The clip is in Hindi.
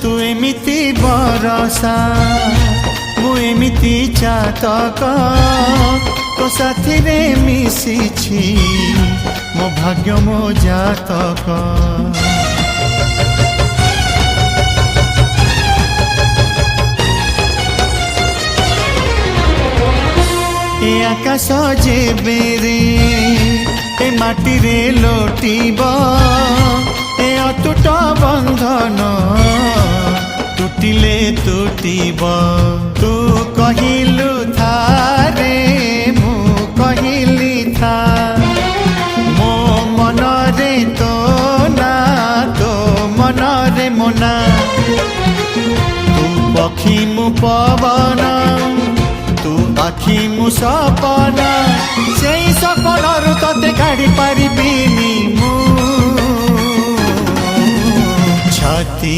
तू एमिति बरसा मु एमिति चातक तो साथी रे मिशिछि मो भाग्य मो जातक। ए आकाश जेबे रे ए माटी रे लोटिब ए अटूट बंधन टूटिले टूटिब। तू कहिलु था रे मु कहिली था मो मन रे तो ना तो मन रे मोना। तू पक्षी मु पवन तू आखि मु सपना से सपनरु तते काढ़ी पारिबिनी मु छाती।